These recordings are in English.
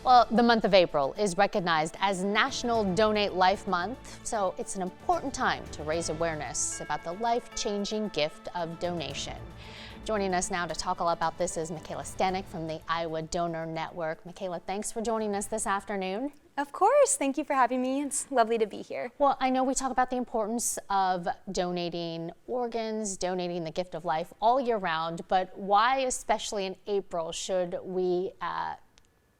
Well, the month of April is recognized as National Donate Life Month, so it's an important time to raise awareness about the life-changing gift of donation. Joining us now to talk all about this is Michaela Stanek from the Iowa Donor Network. Michaela, thanks for joining us this afternoon. Of course. Thank you for having me. It's lovely to be here. Well, I know we talk about the importance of donating organs, donating the gift of life all year round, but why, especially in April, should we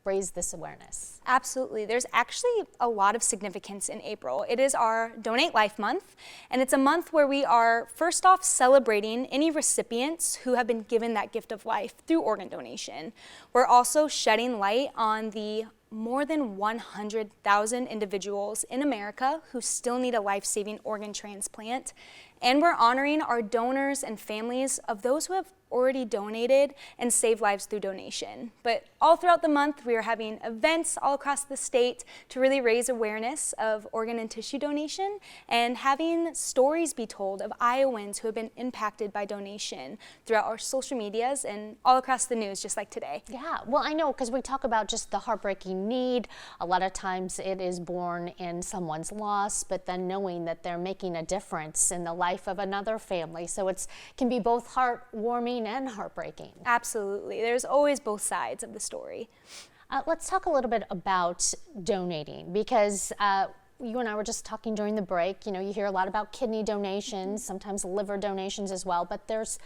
raise this awareness? Absolutely. There's actually a lot of significance in April. It is our Donate Life Month, and it's a month where we are first off celebrating any recipients who have been given that gift of life through organ donation. We're also shedding light on the more than 100,000 individuals in America who still need a life-saving organ transplant, and we're honoring our donors and families of those who have already donated and saved lives through donation. But all throughout the month, we are having events all across the state to really raise awareness of organ and tissue donation and having stories be told of Iowans who have been impacted by donation throughout our social medias and all across the news, just like today. Yeah, well, I know, because we talk about just the heartbreaking need. A lot of times it is born in someone's loss, but then knowing that they're making a difference in the life of another family. So it can be both heartwarming and heartbreaking. Absolutely. There's always both sides of the story. Let's talk a little bit about donating, because you and I were just talking during the break. You know, you hear a lot about kidney donations, sometimes liver donations as well, but those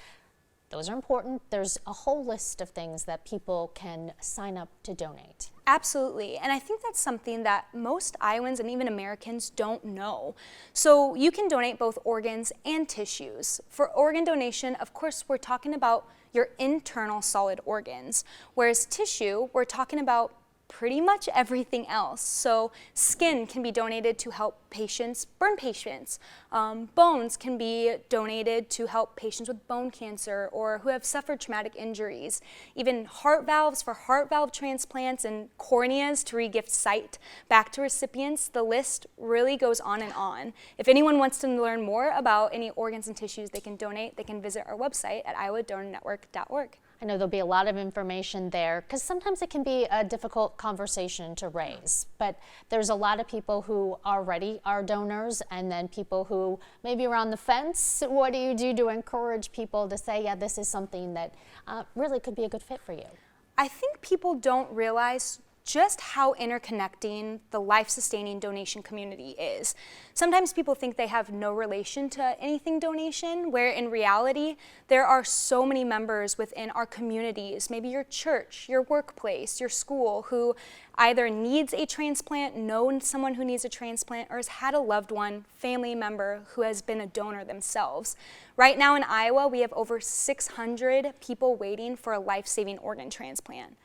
are important. There's a whole list of things that people can sign up to donate. Absolutely, and I think that's something that most Iowans and even Americans don't know. So you can donate both organs and tissues. For organ donation, of course, we're talking about your internal solid organs, whereas tissue, we're talking about pretty much everything else. So skin can be donated to help burn patients. Bones can be donated to help patients with bone cancer or who have suffered traumatic injuries. Even heart valves for heart valve transplants and corneas to re-gift sight back to recipients. The list really goes on and on. If anyone wants to learn more about any organs and tissues they can donate, they can visit our website at iowadonornetwork.org. I know there'll be a lot of information there, because sometimes it can be a difficult conversation to raise, but there's a lot of people who already are donors, and then people who maybe are on the fence. What do you do to encourage people to say, yeah, this is something that really could be a good fit for you? I think people don't realize just how interconnecting the life-sustaining donation community is. Sometimes people think they have no relation to anything donation, where in reality, there are so many members within our communities, maybe your church, your workplace, your school, who either needs a transplant, known someone who needs a transplant, or has had a loved one, family member who has been a donor themselves. Right now in Iowa, we have over 600 people waiting for a life-saving organ transplant.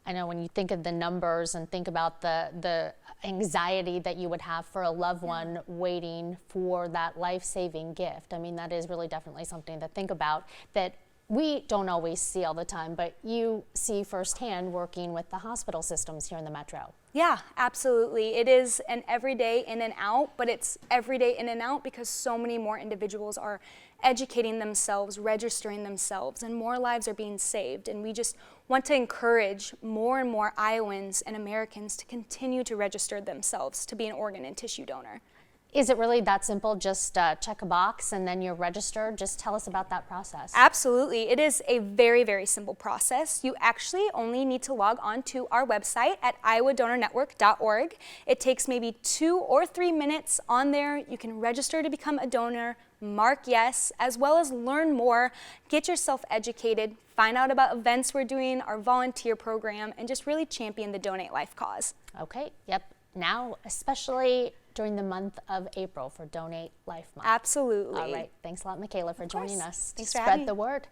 I know when you think of the numbers and think about the anxiety that you would have for a loved one waiting for that life-saving gift, I mean, that is really definitely something to think about that we don't always see all the time, but you see firsthand working with the hospital systems here in the metro. Yeah, absolutely. It is an everyday in and out, but it's everyday in and out because so many more individuals are educating themselves, registering themselves, and more lives are being saved. And we just want to encourage more and more Iowans and Americans to continue to register themselves to be an organ and tissue donor. Is it really that simple? Just check a box and then you're registered? Just tell us about that process. Absolutely. It is a very, very simple process. You actually only need to log on to our website at iowadonornetwork.org. It takes maybe 2 or 3 minutes on there. You can register to become a donor, mark yes, as well as learn more, get yourself educated, find out about events we're doing, our volunteer program, and just really champion the Donate Life cause. Okay, yep. Now, especially during the month of April for Donate Life Month. Absolutely. All right. Thanks a lot, Michaela, for joining us. Thanks to for spread having me. the word.